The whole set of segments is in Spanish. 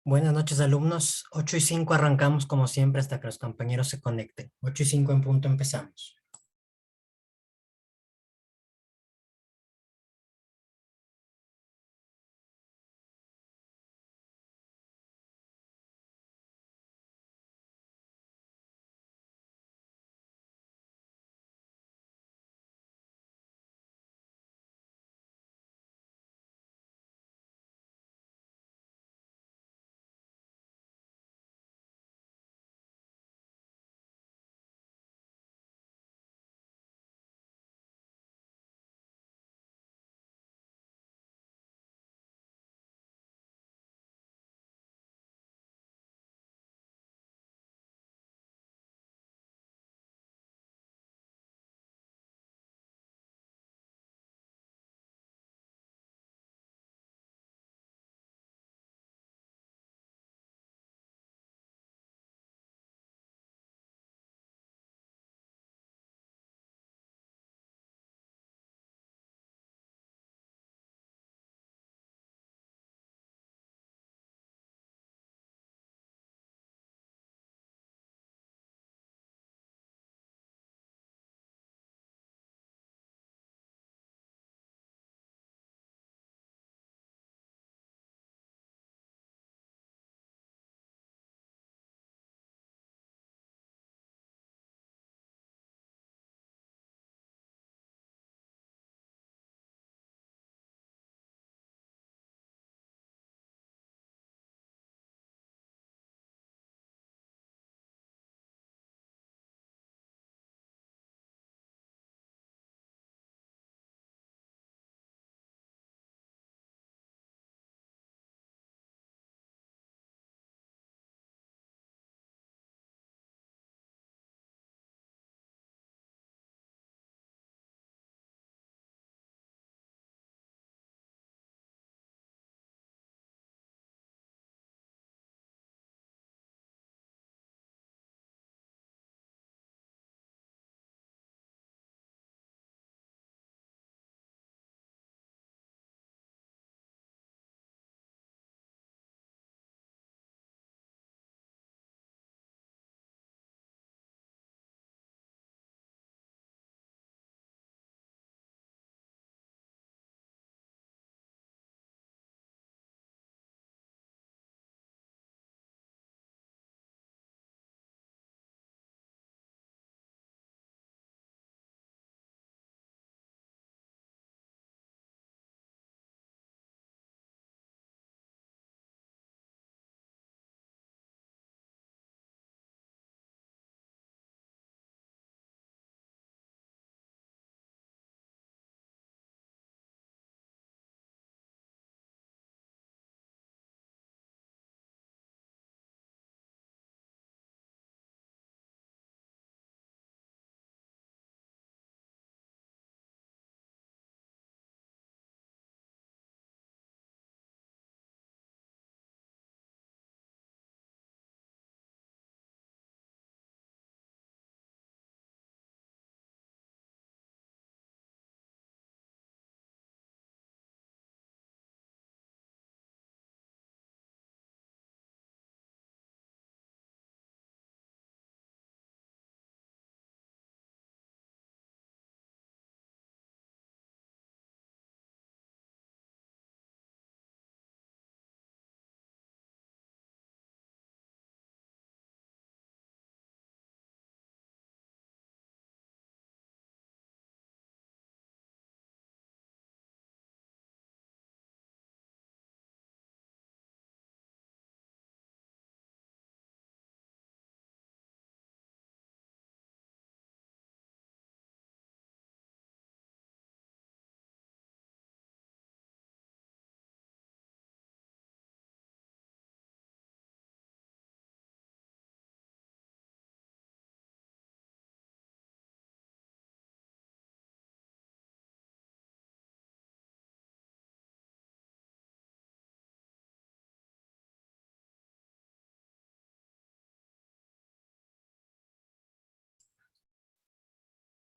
Buenas noches, alumnos. 8:05 arrancamos como siempre hasta que los compañeros se conecten. 8:05 en punto empezamos.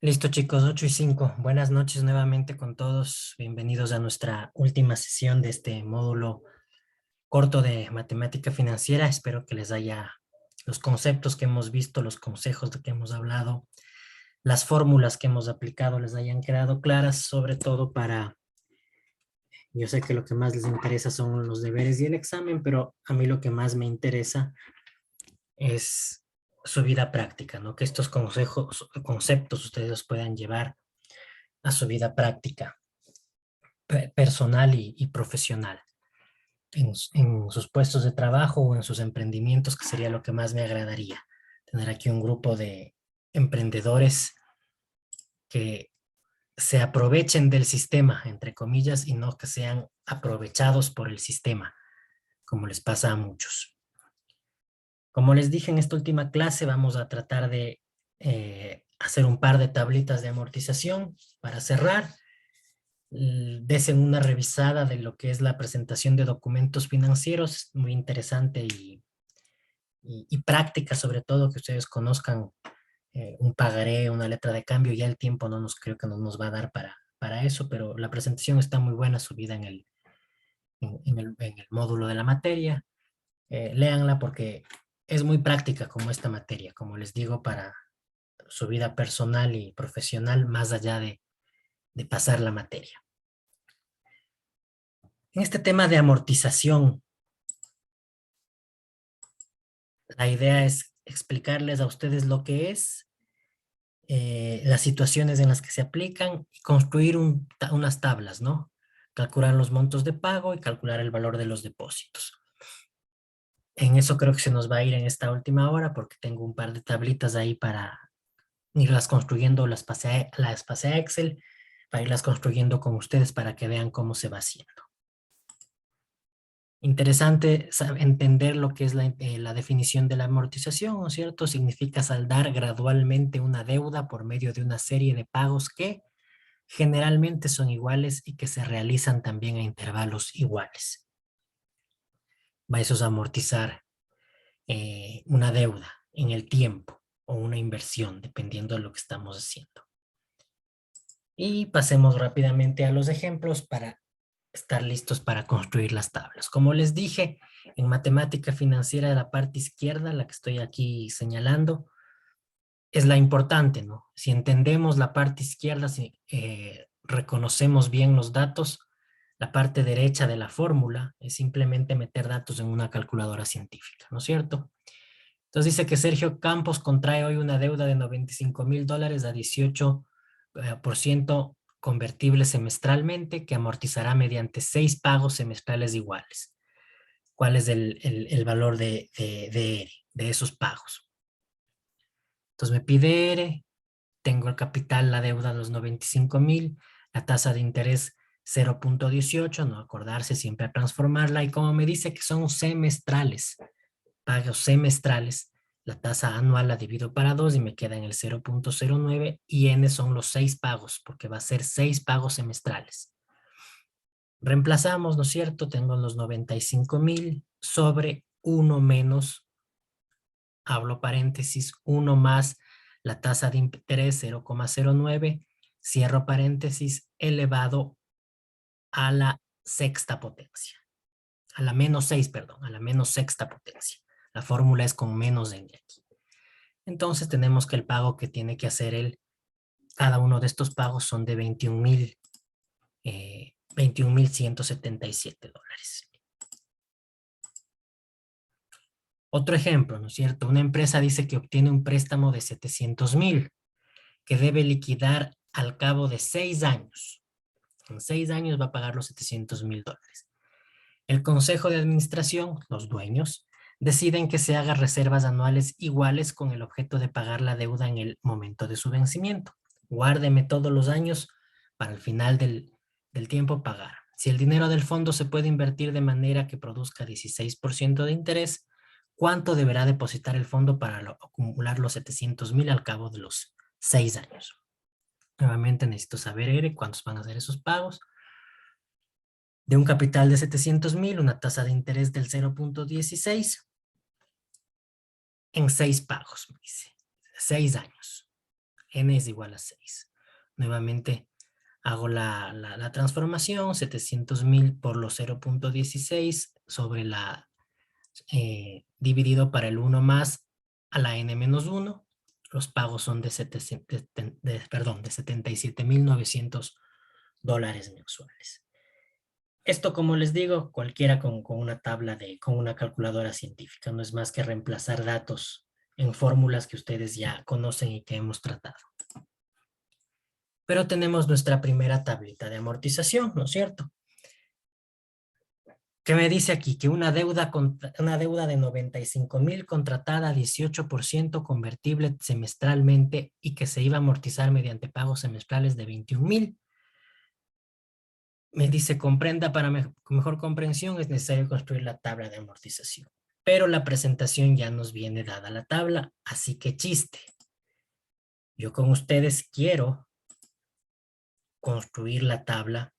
Listo, chicos, 8:05. Buenas noches nuevamente con todos. Bienvenidos a nuestra última sesión de este módulo corto de matemática financiera. Espero que les haya los conceptos que hemos visto, los consejos de que hemos hablado, las fórmulas que hemos aplicado les hayan quedado claras, sobre todo para, yo sé que lo que más les interesa son los deberes y el examen, pero a mí lo que más me interesa es su vida práctica, ¿no? Que estos conceptos ustedes los puedan llevar a su vida práctica, personal y profesional, en sus puestos de trabajo o en sus emprendimientos, que sería lo que más me agradaría, tener aquí un grupo de emprendedores que se aprovechen del sistema, entre comillas, y no que sean aprovechados por el sistema, como les pasa a muchos. Como les dije en esta última clase, vamos a tratar de hacer un par de tablitas de amortización para cerrar. Desen una revisada de lo que es la presentación de documentos financieros, muy interesante y práctica, sobre todo que ustedes conozcan un pagaré, una letra de cambio. Ya el tiempo no nos creo que no nos va a dar para eso, pero la presentación está muy buena subida en el módulo de la materia. Léanla porque es muy práctica como esta materia, como les digo, para su vida personal y profesional, más allá de pasar la materia. En este tema de amortización, la idea es explicarles a ustedes lo que es, las situaciones en las que se aplican y construir unas tablas, ¿no? Calcular los montos de pago y calcular el valor de los depósitos. En eso creo que se nos va a ir en esta última hora porque tengo un par de tablitas ahí para irlas construyendo, las pasé a Excel, para irlas construyendo con ustedes para que vean cómo se va haciendo. Interesante entender lo que es la definición de la amortización, ¿no es cierto? Significa saldar gradualmente una deuda por medio de una serie de pagos que generalmente son iguales y que se realizan también a intervalos iguales. Va eso a amortizar una deuda en el tiempo o una inversión, dependiendo de lo que estamos haciendo. Y pasemos rápidamente a los ejemplos para estar listos para construir las tablas. Como les dije, en matemática financiera, la parte izquierda, la que estoy aquí señalando, es la importante, ¿no? Si entendemos la parte izquierda, si reconocemos bien los datos, la parte derecha de la fórmula es simplemente meter datos en una calculadora científica, ¿no es cierto? Entonces dice que Sergio Campos contrae hoy una deuda de $95,000 a 18% convertible semestralmente, que amortizará mediante 6 pagos semestrales iguales. ¿Cuál es el valor de R, de esos pagos? Entonces me pide R, tengo el capital, la deuda de los 95,000, la tasa de interés 0.18, no acordarse siempre a transformarla, y como me dice que son semestrales, pagos semestrales, la tasa anual la divido para 2 y me queda en el 0.09, y N son los 6 pagos, porque va a ser 6 pagos semestrales. Reemplazamos, ¿no es cierto? Tengo los 95,000 sobre 1 menos, hablo paréntesis, 1 más la tasa de interés 0.09, cierro paréntesis, elevado a la sexta potencia. A la menos 6, perdón, a la menos sexta potencia. La fórmula es con menos en aquí. Entonces tenemos que el pago que tiene que hacer cada uno de estos pagos son de $21,177. Otro ejemplo, ¿no es cierto? Una empresa dice que obtiene un préstamo de 700,000 que debe liquidar al cabo de 6 años. En 6 años va a pagar los $700,000. El consejo de administración, los dueños, deciden que se hagan reservas anuales iguales con el objeto de pagar la deuda en el momento de su vencimiento. Guárdeme todos los años para el final del tiempo pagar. Si el dinero del fondo se puede invertir de manera que produzca 16% de interés, ¿cuánto deberá depositar el fondo para acumular los 700,000 al cabo de los 6 años? Nuevamente necesito saber R, cuántos van a ser esos pagos. De un capital de 700,000, una tasa de interés del 0.16 en 6 pagos, me dice. 6 años. N es igual a 6. Nuevamente Hago la transformación, 700,000 por los 0.16 sobre dividido para el 1 más a la n-1. Los pagos son de 77,900 dólares mensuales. Esto, como les digo, cualquiera con una tabla con una calculadora científica. No es más que reemplazar datos en fórmulas que ustedes ya conocen y que hemos tratado. Pero tenemos nuestra primera tablita de amortización, ¿no es cierto? ¿Qué me dice aquí? Que una deuda de 95,000 contratada a 18% convertible semestralmente y que se iba a amortizar mediante pagos semestrales de 21,000. Me dice, comprenda, para mejor comprensión es necesario construir la tabla de amortización. Pero la presentación ya nos viene dada la tabla, así que chiste. Yo con ustedes quiero construir la tabla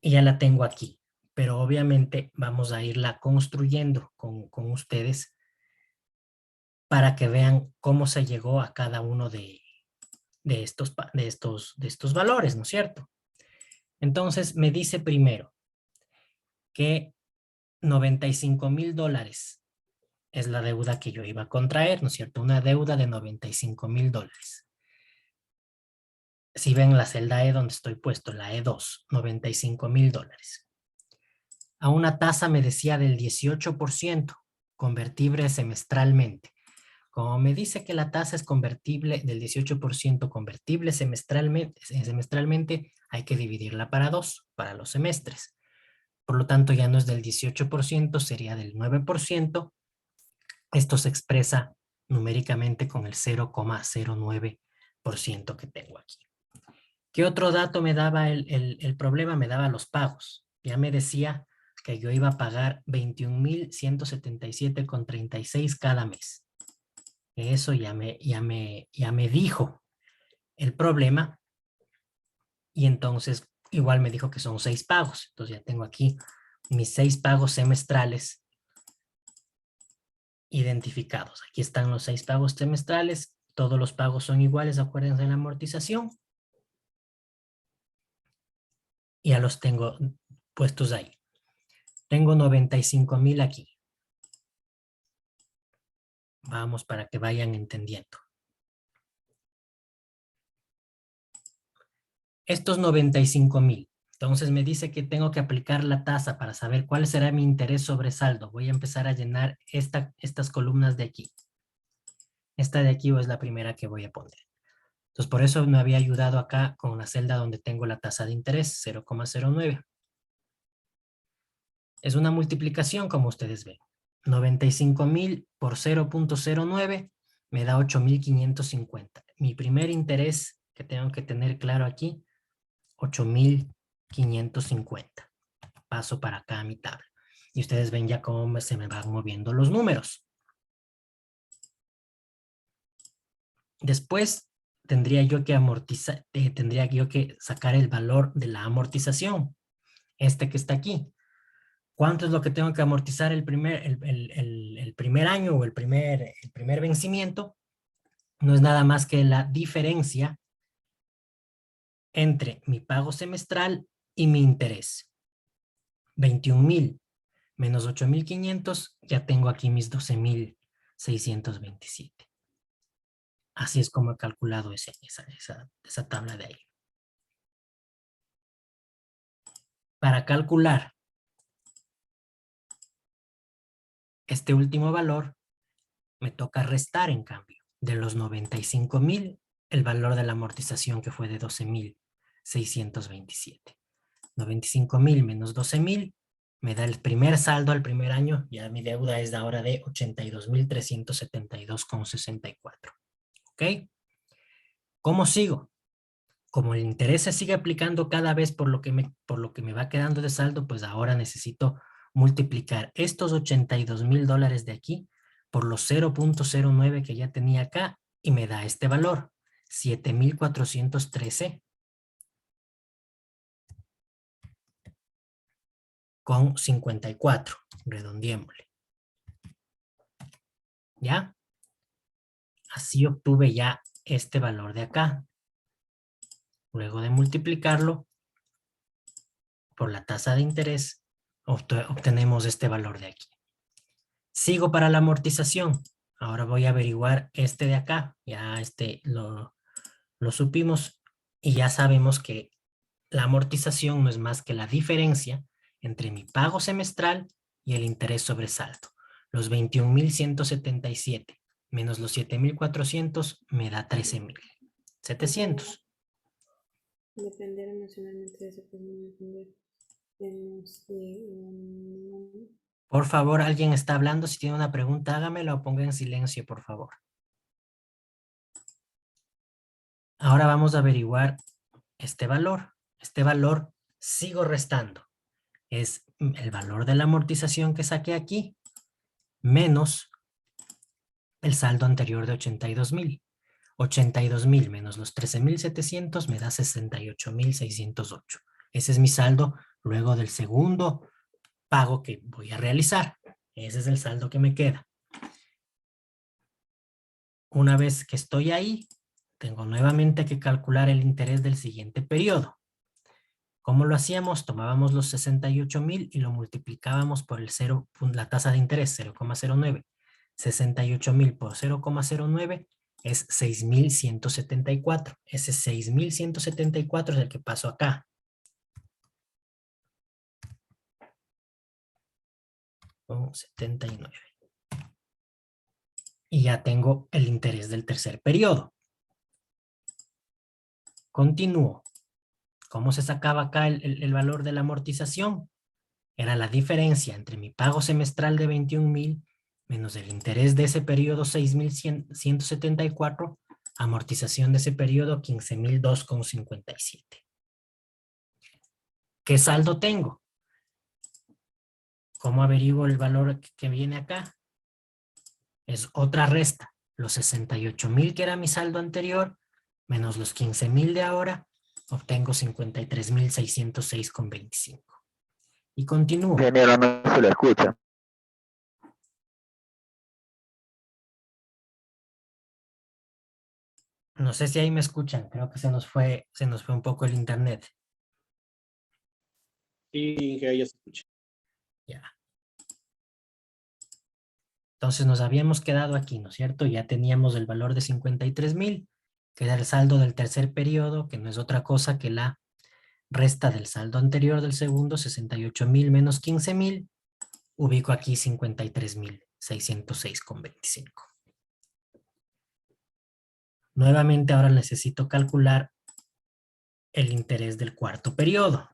y ya la tengo aquí. Pero obviamente vamos a irla construyendo con ustedes para que vean cómo se llegó a cada uno de estos valores, ¿no es cierto? Entonces me dice primero que 95,000 dólares es la deuda que yo iba a contraer, ¿no es cierto? Una deuda de 95,000 dólares. Si ven la celda E donde estoy puesto, la E2, 95,000 dólares. A una tasa me decía del 18%, convertible semestralmente. Como me dice que la tasa es convertible del 18% convertible semestralmente, hay que dividirla para 2, para los semestres. Por lo tanto, ya no es del 18%, sería del 9%. Esto se expresa numéricamente con el 0,09% que tengo aquí. ¿Qué otro dato me daba el problema? Me daba los pagos. Ya me decía que yo iba a pagar 21,177,36 cada mes. Eso ya me dijo el problema, y entonces igual me dijo que son 6 pagos. Entonces ya tengo aquí mis 6 pagos semestrales identificados. Aquí están los 6 pagos semestrales. Todos los pagos son iguales, acuérdense de la amortización. Y ya los tengo puestos ahí. Tengo 95,000 aquí. Vamos para que vayan entendiendo. Estos 95,000. Entonces me dice que tengo que aplicar la tasa para saber cuál será mi interés sobre saldo. Voy a empezar a llenar estas columnas de aquí. Esta de aquí es la primera que voy a poner. Entonces por eso me había ayudado acá con la celda donde tengo la tasa de interés, 0,09. Es una multiplicación, como ustedes ven. 95,000 por 0,09 me da 8,550. Mi primer interés que tengo que tener claro aquí, 8,550. Paso para acá a mi tabla. Y ustedes ven ya cómo se me van moviendo los números. Después tendría yo que sacar el valor de la amortización. Este que está aquí. ¿Cuánto es lo que tengo que amortizar el primer año o el primer vencimiento? No es nada más que la diferencia entre mi pago semestral y mi interés. 21,000 menos 8,500, ya tengo aquí mis 12,627. Así es como he calculado esa tabla de ahí. Para calcular este último valor, me toca restar, en cambio, de los 95,000, el valor de la amortización que fue de 12,627. 95,000 menos 12,000 me da el primer saldo al primer año. Ya mi deuda es de ahora de 82,372,64. ¿Ok? ¿Cómo sigo? Como el interés se sigue aplicando cada vez por lo que me va quedando de saldo, pues ahora necesito multiplicar estos 82,000 dólares de aquí por los 0,09 que ya tenía acá y me da este valor, 7,413 con 54, redondeémosle. ¿Ya? Así obtuve ya este valor de acá. Luego de multiplicarlo por la tasa de interés, obtenemos este valor de aquí. Sigo para la amortización. Ahora voy a averiguar este de acá. Ya lo supimos y ya sabemos que la amortización no es más que la diferencia entre mi pago semestral y el interés sobre saldo. Los 21.177 menos los 7.400 me da 13.700. Depender emocionalmente de ese depender. Por favor, alguien está hablando. Si tiene una pregunta, hágamela o ponga en silencio, por favor. Ahora vamos a averiguar este valor. Este valor sigo restando. Es el valor de la amortización que saqué aquí, menos el saldo anterior de 82.000. 82.000 menos los 13.700 me da 68.608. Ese es mi saldo luego del segundo pago que voy a realizar. Ese es el saldo que me queda. Una vez que estoy ahí, tengo nuevamente que calcular el interés del siguiente periodo. ¿Cómo lo hacíamos? Tomábamos los 68.000 y lo multiplicábamos por la tasa de interés, 0,09. 68.000 por 0,09 es 6.174. Ese 6.174 es el que paso acá. Con 79. Y ya tengo el interés del tercer periodo. Continúo. ¿Cómo se sacaba acá el valor de la amortización? Era la diferencia entre mi pago semestral de 21.000 menos el interés de ese periodo 6.174, amortización de ese periodo 15.002,57. ¿Qué saldo tengo? ¿Cómo averiguo el valor que viene acá? Es otra resta. Los 68.000 que era mi saldo anterior, menos los 15.000 de ahora, obtengo 53.606,25. Y continúo. Ingeniero, no se lo escucha. No sé si ahí me escuchan, creo que se nos fue un poco el internet. Sí, Inge, ya se escucha. Ya. Entonces nos habíamos quedado aquí, ¿no es cierto? Ya teníamos el valor de 53.000, que era el saldo del tercer periodo, que no es otra cosa que la resta del saldo anterior del segundo, 68.000 menos 15.000. Ubico aquí 53.606,25. Nuevamente ahora necesito calcular el interés del cuarto periodo.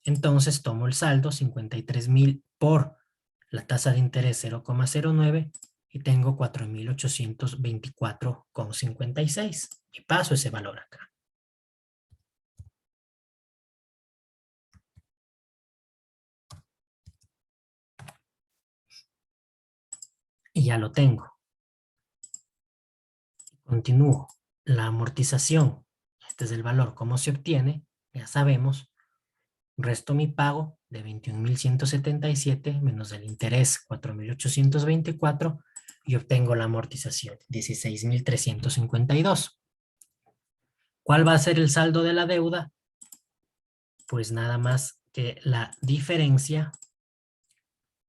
Entonces tomo el saldo 53.000 por la tasa de interés 0,09 y tengo 4.824,56 y paso ese valor acá. Y ya lo tengo. Continúo. La amortización, este es el valor, ¿cómo se obtiene? Ya sabemos. Resto mi pago de 21.177 menos el interés 4.824 y obtengo la amortización 16.352. ¿Cuál va a ser el saldo de la deuda? Pues nada más que la diferencia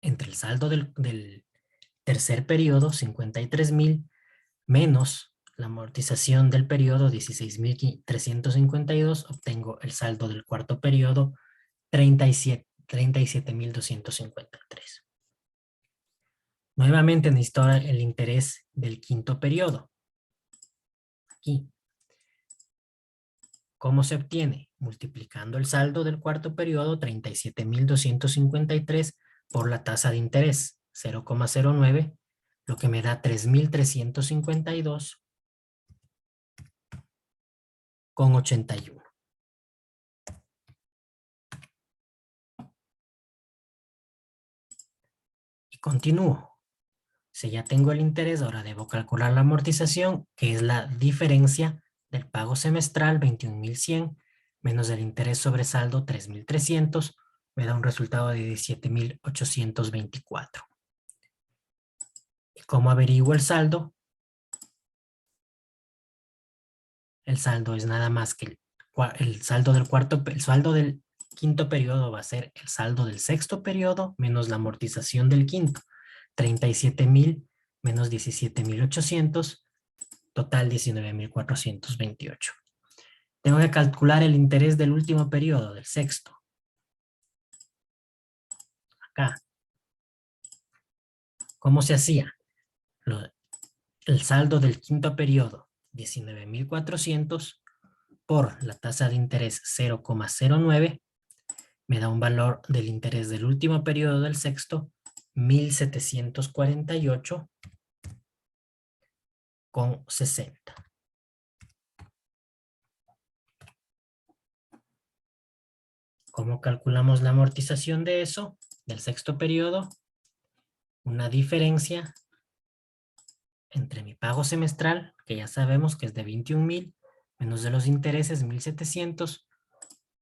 entre el saldo del tercer periodo, 53.000, menos la amortización del periodo, 16.352, obtengo el saldo del cuarto periodo, 37.253. Nuevamente necesito el interés del quinto periodo. Aquí. ¿Cómo se obtiene? Multiplicando el saldo del cuarto periodo, 37.253, por la tasa de interés, 0,09, lo que me da 3.352,81. Y continúo. Si ya tengo el interés, ahora debo calcular la amortización, que es la diferencia del pago semestral, 21.100, menos el interés sobre saldo, 3.300, me da un resultado de 17.824. ¿Y cómo averiguo el saldo? el saldo es nada más que el saldo del el saldo del quinto periodo va a ser el saldo del sexto periodo menos la amortización del quinto. 37,000 menos 17,800, total 19,428. Tengo que calcular el interés del último periodo, del sexto. Acá. ¿Cómo se hacía? El saldo del quinto periodo, 19,400 por la tasa de interés 0,09, me da un valor del interés del último periodo del sexto, 1,748,60. ¿Cómo calculamos la amortización de eso? Del sexto periodo, una diferencia entre mi pago semestral, que ya sabemos que es de 21,000, menos de los intereses 1,700,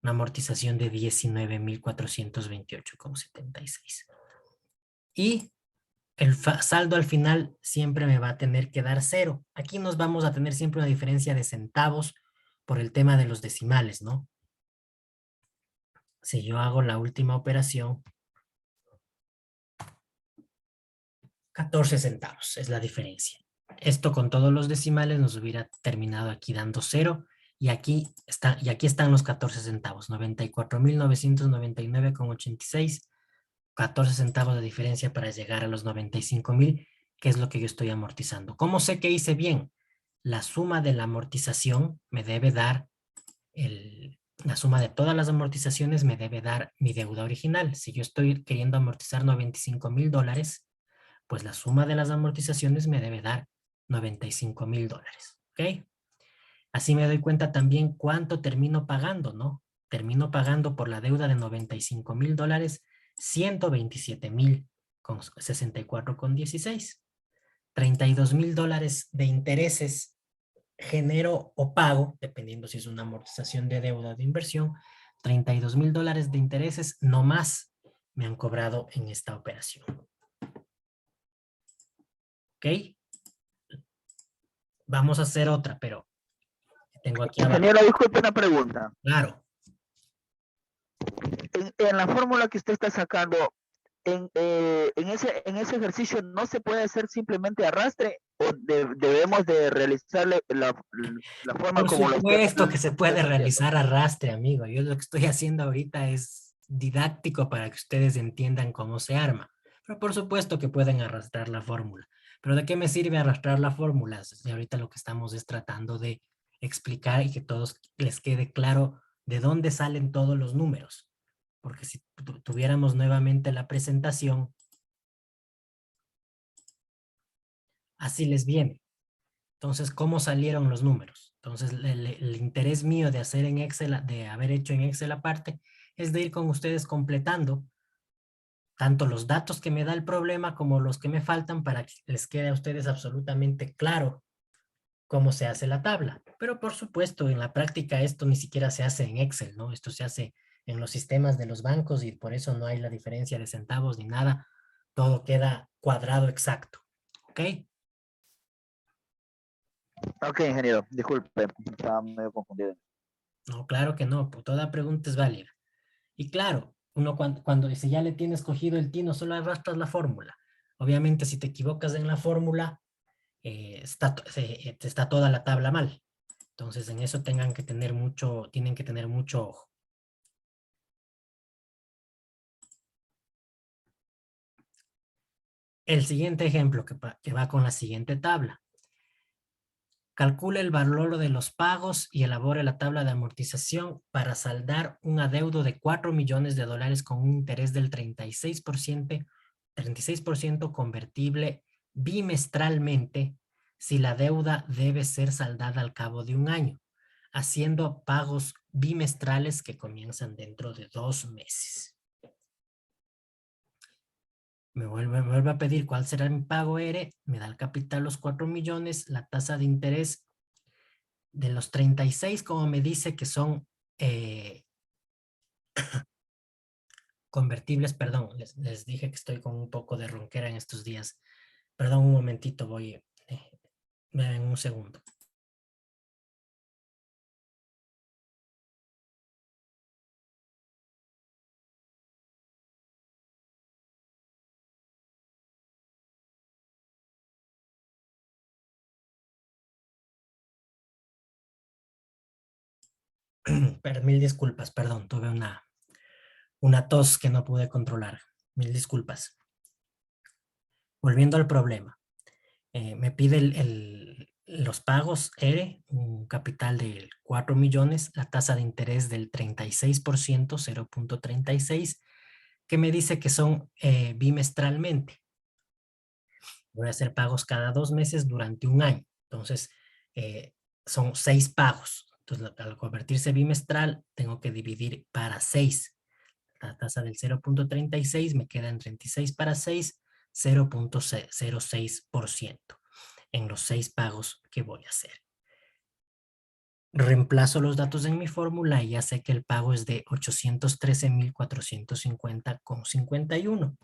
una amortización de 19,428,76. Y el saldo al final siempre me va a tener que dar 0. Aquí nos vamos a tener siempre una diferencia de centavos por el tema de los decimales, ¿no? Si yo hago la última operación, 14 centavos es la diferencia. Esto con todos los decimales nos hubiera terminado aquí dando 0. Y aquí están los 14 centavos, 94,999,86. 14 centavos de diferencia para llegar a los 95,000, que es lo que yo estoy amortizando. ¿Cómo sé que hice bien? La suma de la amortización me debe dar, la suma de todas las amortizaciones me debe dar mi deuda original. Si yo estoy queriendo amortizar $95,000, pues la suma de las amortizaciones me debe dar $95,000, ¿ok? Así me doy cuenta también cuánto termino pagando, ¿no? Termino pagando por la deuda de $95,000, $127,064,16. $32,000 de intereses genero o pago, dependiendo si es una amortización de deuda o de inversión. $32,000 de intereses no más me han cobrado en esta operación. ¿Ok? Vamos a hacer otra, pero tengo aquí abajo. Ingeniero, disculpe una pregunta. Claro. En la fórmula que usted está sacando, en ese ejercicio no se puede hacer simplemente arrastre o debemos de realizarle la forma Por como lo supuesto que se puede está haciendo. realizar arrastre, amigo. Yo lo que estoy haciendo ahorita es didáctico para que ustedes entiendan cómo se arma. Pero por supuesto que pueden arrastrar la fórmula. Pero ¿de qué me sirve arrastrar la fórmula? Y ahorita lo que estamos es tratando de explicar y que todos les quede claro de dónde salen todos los números. Porque si tuviéramos nuevamente la presentación, así les viene. Entonces, ¿cómo salieron los números? Entonces, el interés mío de hacer en Excel, de haber hecho en Excel aparte, es de ir con ustedes completando tanto los datos que me da el problema como los que me faltan para que les quede a ustedes absolutamente claro cómo se hace la tabla. Pero por supuesto, en la práctica esto ni siquiera se hace en Excel, ¿no? Esto se hace en los sistemas de los bancos y por eso no hay la diferencia de centavos ni nada. Todo queda cuadrado exacto, ¿ok? Ok, ingeniero, disculpe, estaba medio confundido. No, claro que no, toda pregunta es válida. Y claro, uno cuando si ya le tienes cogido el tino, solo arrastras la fórmula. Obviamente, si te equivocas en la fórmula, está toda la tabla mal. Entonces, en eso tienen que tener mucho ojo. El siguiente ejemplo que va con la siguiente tabla. Calcula el valor de los pagos y elabore la tabla de amortización para saldar un adeudo de $4 millones con un interés del 36% convertible bimestralmente si la deuda debe ser saldada al cabo de un año, haciendo pagos bimestrales que comienzan dentro de 2 meses. Me vuelve a pedir cuál será mi pago ERE, me da el capital los 4 millones, la tasa de interés de los 36, como me dice que son convertibles, perdón, les dije que estoy con un poco de ronquera en estos días. Perdón, un momentito, voy en un segundo. Pero mil disculpas, perdón, tuve una tos que no pude controlar. Mil disculpas. Volviendo al problema. Me pide los pagos ERE, un capital de 4 millones, la tasa de interés del 36%, 0.36, que me dice que son bimestralmente. Voy a hacer pagos cada 2 meses durante un año. Entonces, son 6 pagos. Entonces, al convertirse bimestral, tengo que dividir para 6. La tasa del 0.36 me queda en 36 para 6, 0.06% en los 6 pagos que voy a hacer. Reemplazo los datos en mi fórmula y ya sé que el pago es de 813,450,51.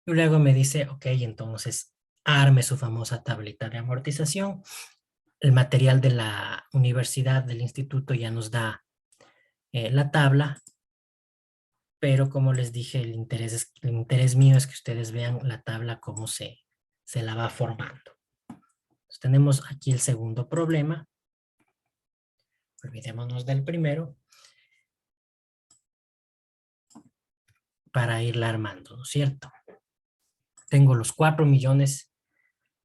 Y luego me dice, ok, entonces arme su famosa tablita de amortización. El material de la universidad, del instituto, ya nos da la tabla, pero como les dije, el interés mío es que ustedes vean la tabla cómo se la va formando. Entonces, tenemos aquí el segundo problema. Olvidémonos del primero para irla armando, ¿no es cierto? Tengo los 4 millones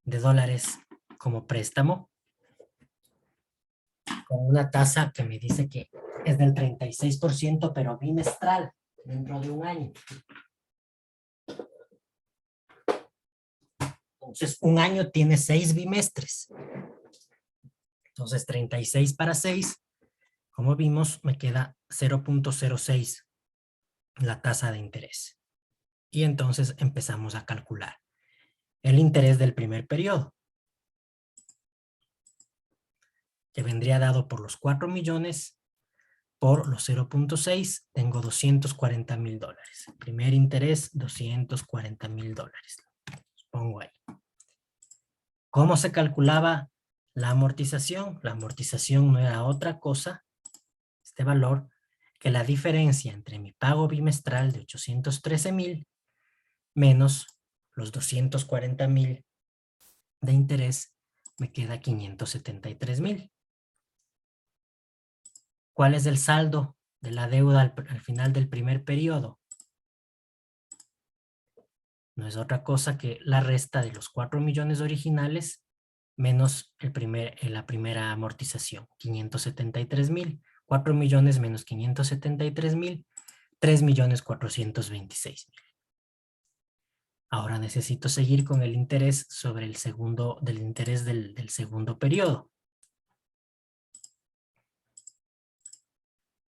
de dólares como préstamo con una tasa que me dice que es del 36%, pero bimestral, dentro de un año. Entonces, un año tiene 6 bimestres. Entonces, 36 para 6, como vimos, me queda 0.06 la tasa de interés. Y entonces empezamos a calcular el interés del primer periodo, que vendría dado por los 4 millones por los 0.6, tengo 240,000 dólares. Primer interés, 240,000 dólares. Pongo ahí. ¿Cómo se calculaba la amortización? La amortización no era otra cosa, este valor, que la diferencia entre mi pago bimestral de 813,000 menos los 240,000 de interés, me queda 573,000. ¿Cuál es el saldo de la deuda al final del primer periodo? No es otra cosa que la resta de los 4 millones originales menos la primera amortización, 573,000. 4 millones menos 573,000, 3,426,000. Ahora necesito seguir con el interés sobre el segundo, del interés del segundo periodo.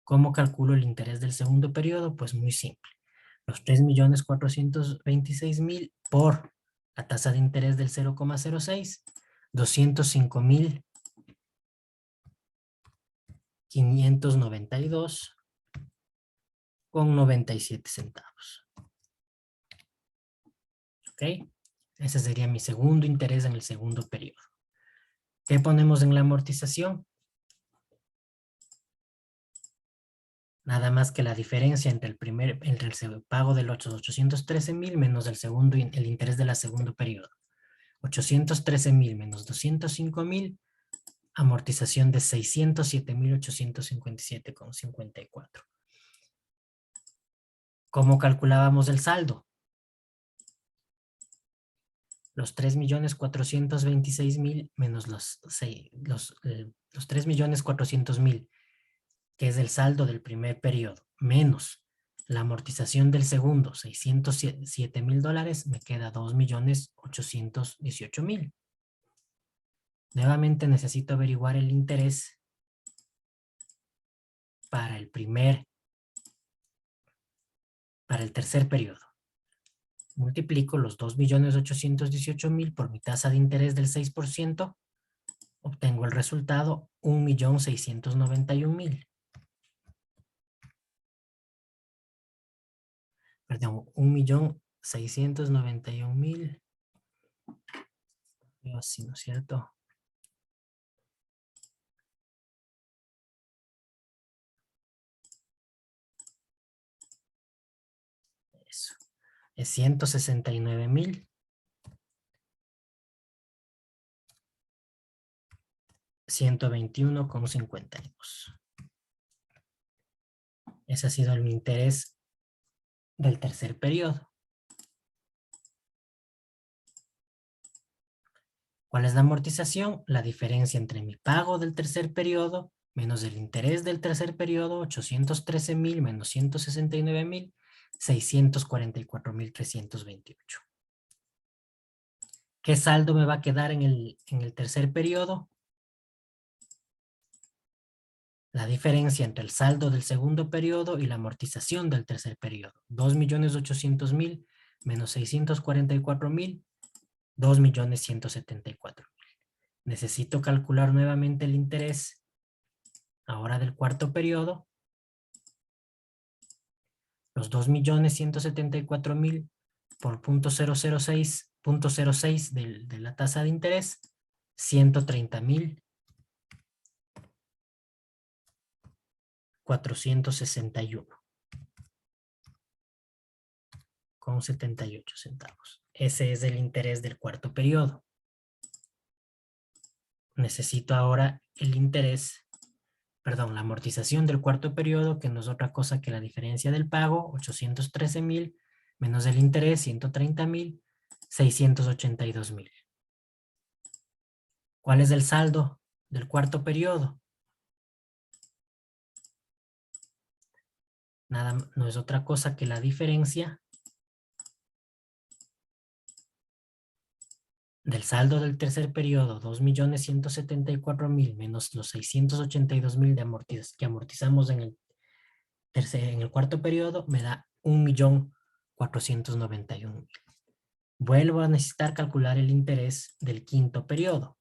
¿Cómo calculo el interés del segundo periodo? Pues muy simple. Los 3,426,000 por la tasa de interés del 0,06, 205,592,97 centavos. ¿Ok? Ese sería mi segundo interés en el segundo periodo. ¿Qué ponemos en la amortización? Nada más que la diferencia entre el pago del 813,000 menos el interés del segundo periodo. 813,000 menos 205,000, amortización de 607,857,54. ¿Cómo calculábamos el saldo? Los 3,426,000 menos los 3,400,000, que es el saldo del primer periodo, menos la amortización del segundo, 607,000 dólares, me queda 2,818,000. Nuevamente necesito averiguar el interés para el tercer periodo. Multiplico los 2,818,000 por mi tasa de interés del 6%, obtengo el resultado 1,691,000. Perdón, 1,691,000. Así, ¿no es cierto? Eso. Es 169,000 121,52. Ese ha sido el interés del tercer periodo. ¿Cuál es la amortización? La diferencia entre mi pago del tercer periodo menos el interés del tercer periodo, 813,000 menos 169,000, 644,328. ¿Qué saldo me va a quedar en el tercer periodo? La diferencia entre el saldo del segundo periodo y la amortización del tercer periodo. 2,800,000 menos 644,000, 2,174,000. Necesito calcular nuevamente el interés ahora del cuarto periodo. Los 2,174,000 por 0.006 de la tasa de interés, 130,461,78 centavos. Ese es el interés del cuarto periodo. Necesito ahora el interés, perdón, la amortización del cuarto periodo, que no es otra cosa que la diferencia del pago, 813,000, menos el interés, 130,000, 682,000. ¿Cuál es el saldo del cuarto periodo? Nada, no es otra cosa que la diferencia del saldo del tercer periodo, 2,174,000 menos los 682,000 que amortizamos en el cuarto periodo, me da 1,491,000. Vuelvo a necesitar calcular el interés del quinto periodo.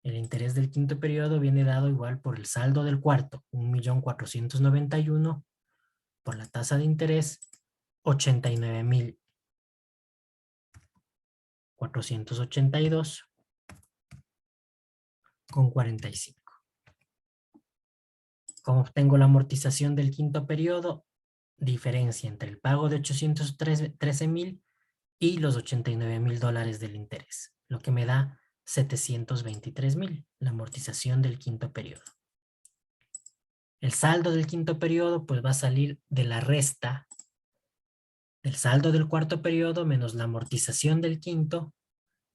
El interés del quinto periodo viene dado igual por el saldo del cuarto, 1,491,000, por la tasa de interés, 89,482,45. ¿Cómo obtengo la amortización del quinto periodo? Diferencia entre el pago de 813,000 y los $89,000 del interés, lo que me da 723,000, la amortización del quinto periodo. El saldo del quinto periodo pues va a salir de la resta del saldo del cuarto periodo menos la amortización del quinto,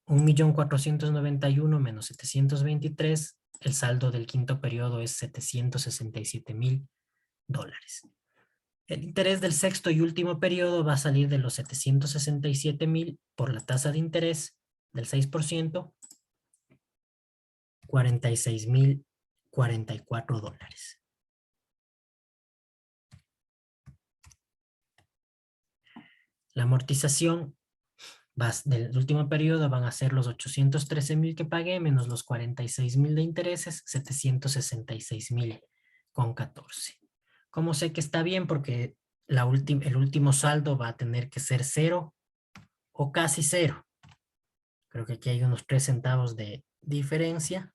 1,491,000 menos 723, el saldo del quinto periodo es $767,000. El interés del sexto y último periodo va a salir de los 767,000 por la tasa de interés del 6%, $46,044. La amortización del último periodo van a ser los 813,000 que pagué menos los 46,000 de intereses, 766,000,14. ¿Cómo sé que está bien? Porque el último saldo va a tener que ser 0 o casi 0. Creo que aquí hay unos 3 centavos de diferencia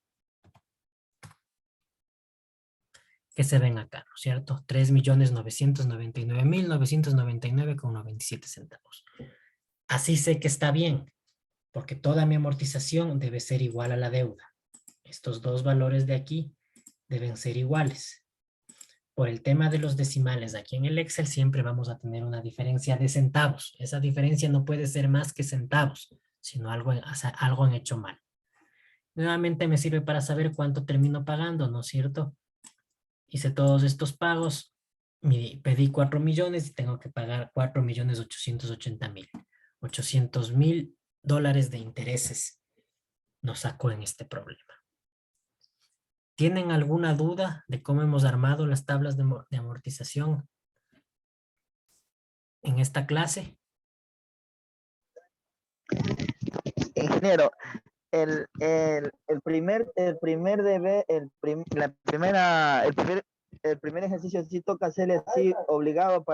que se ven acá, ¿no es cierto? 3,999,999,97 centavos. Así sé que está bien, porque toda mi amortización debe ser igual a la deuda. Estos dos valores de aquí deben ser iguales. Por el tema de los decimales, aquí en el Excel siempre vamos a tener una diferencia de centavos. Esa diferencia no puede ser más que centavos, sino algo han hecho mal. Nuevamente me sirve para saber cuánto termino pagando, ¿no es cierto? Hice todos estos pagos, pedí 4 millones y tengo que pagar 4,880,000. $800,000 de intereses nos sacó en este problema. ¿Tienen alguna duda de cómo hemos armado las tablas de amortización en esta clase? Ingeniero, el primer ejercicio sí toca hacerle así obligado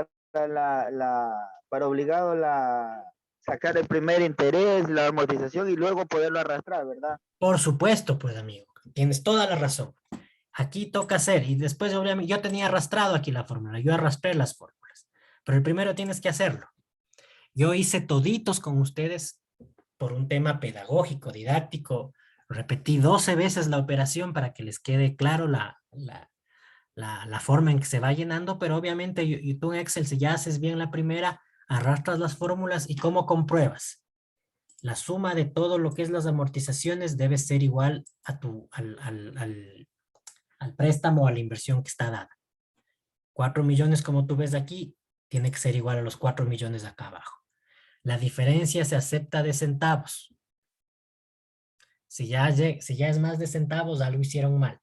sacar el primer interés, la amortización y luego poderlo arrastrar, ¿verdad? Por supuesto, pues amigo, tienes toda la razón. Aquí toca hacer, y después obviamente yo tenía arrastrado aquí la fórmula, yo arrastré las fórmulas, pero el primero tienes que hacerlo. Yo hice toditos con ustedes por un tema pedagógico, didáctico, Repetí 12 veces la operación para que les quede claro la forma en que se va llenando, pero obviamente y tú en Excel, si ya haces bien la primera, arrastras las fórmulas y ¿cómo compruebas? La suma de todo lo que es las amortizaciones debe ser igual a al préstamo o a la inversión que está dada. 4 millones, como tú ves aquí, tiene que ser igual a los 4 millones acá abajo. La diferencia se acepta de centavos. Si ya es más de centavos, algo hicieron mal.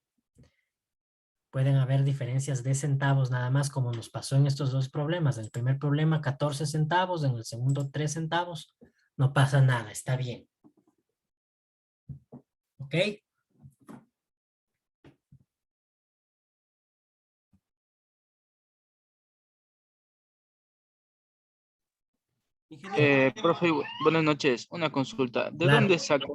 Pueden haber diferencias de centavos nada más, como nos pasó en estos dos problemas. En el primer problema, 14 centavos, en el segundo, 3 centavos. No pasa nada, está bien. ¿Ok? Profe, buenas noches. Una consulta. ¿De Claro. dónde saca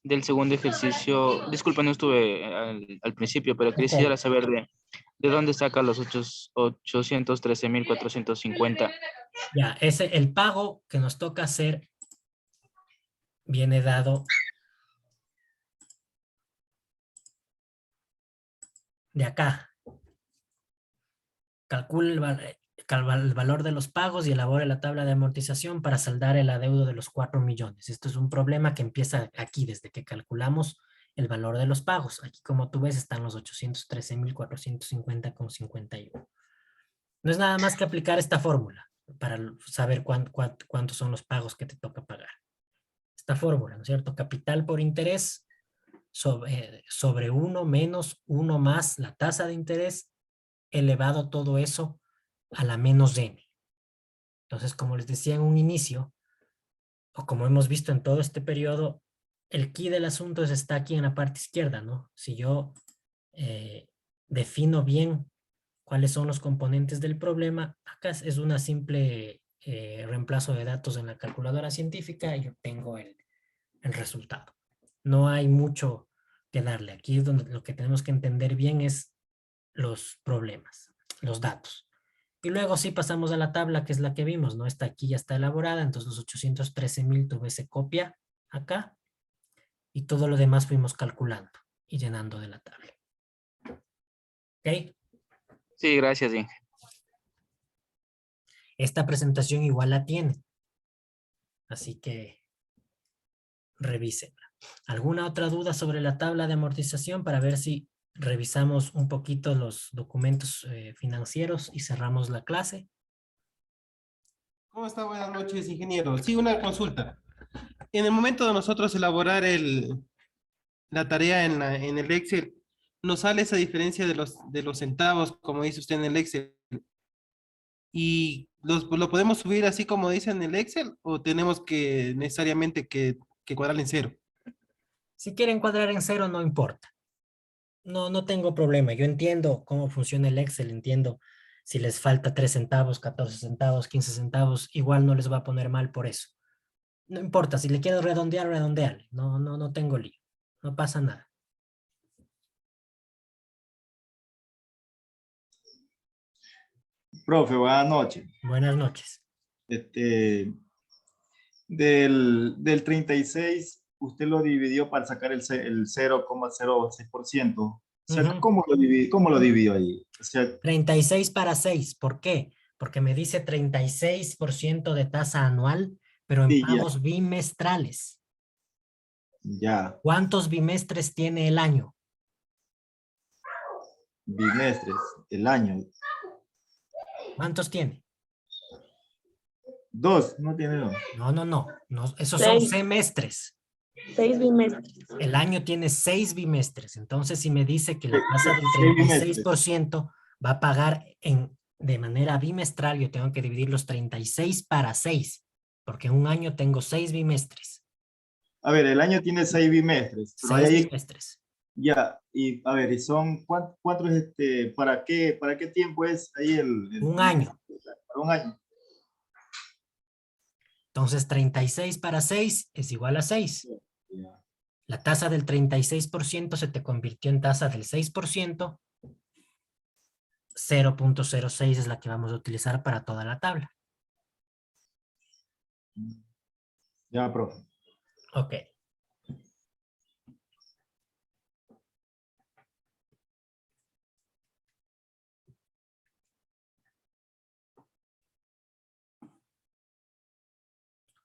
del segundo ejercicio? Disculpa, no estuve al principio, pero Ok. quisiera saber de dónde saca los 813.450. Ya, el pago que nos toca hacer viene dado de acá. Calcule el valor de los pagos y elabore la tabla de amortización para saldar el adeudo de los 4 millones. Esto es un problema que empieza aquí desde que calculamos el valor de los pagos. Aquí, como tú ves, están los 813.450,51. No es nada más que aplicar esta fórmula para saber cuántos son los pagos que te toca pagar. Esta fórmula, ¿no es cierto? Capital por interés sobre 1 menos 1 más la tasa de interés, elevado todo eso a la menos n. Entonces, como les decía en un inicio, o como hemos visto en todo este periodo, el key del asunto está aquí en la parte izquierda, ¿no? Si yo defino bien cuáles son los componentes del problema, acá es una simple reemplazo de datos en la calculadora científica y obtengo el resultado. No hay mucho que darle. Aquí es donde lo que tenemos que entender bien es los problemas, los datos. Y luego sí pasamos a la tabla, que es la que vimos, ¿no? Está aquí, ya está elaborada, entonces los 813.000 tuve ese copia acá y todo lo demás fuimos calculando y llenando de la tabla. ¿Ok? Sí, gracias, Inge. Esta presentación igual la tiene, así que revísenla. ¿Alguna otra duda sobre la tabla de amortización para ver si revisamos un poquito los documentos financieros y cerramos la clase? ¿Cómo está? Buenas noches, ingeniero. Sí, una consulta. En el momento de nosotros elaborar la tarea en el Excel, nos sale esa diferencia de los centavos, como dice usted en el Excel. ¿Y lo podemos subir así como dice en el Excel o tenemos que necesariamente que cuadrar en cero? Si quieren cuadrar en cero, no importa. No tengo problema. Yo entiendo cómo funciona el Excel, entiendo si les falta 3 centavos, 14 centavos, 15 centavos, igual no les va a poner mal por eso. No importa, si le quiero redondear, redondearle. No tengo lío. No pasa nada. Profe, buenas noches. Buenas noches. Este, del 36, usted lo dividió para sacar el 0,06%. O sea, Ujú. ¿cómo lo dividió ahí? O sea, 36 para 6. ¿Por qué? Porque me dice 36% de tasa anual, pero en sí, ya, pagos bimestrales. ya, ¿Cuántos bimestres tiene el año? bimestres, el año. ¿Cuántos tiene? Dos, no tiene dos. No. Esos son 6, semestres. 6 bimestres. El año tiene 6 bimestres. Entonces, si me dice que la tasa del 6 bimestres. 36% va a pagar de manera bimestral, yo tengo que dividir los 36 para 6, porque en un año tengo 6 bimestres. A ver, el año tiene 6 bimestres. Pero 6 ahí, bimestres. ya, y a ver, ¿y son cuántos, para qué tiempo es ahí Un año. para un año? Entonces, 36 para 6 es igual a 6. Ya. La tasa del 36% se te convirtió en tasa del 6%. 0.06 es la que vamos a utilizar para toda la tabla. Ya, profe. Ok.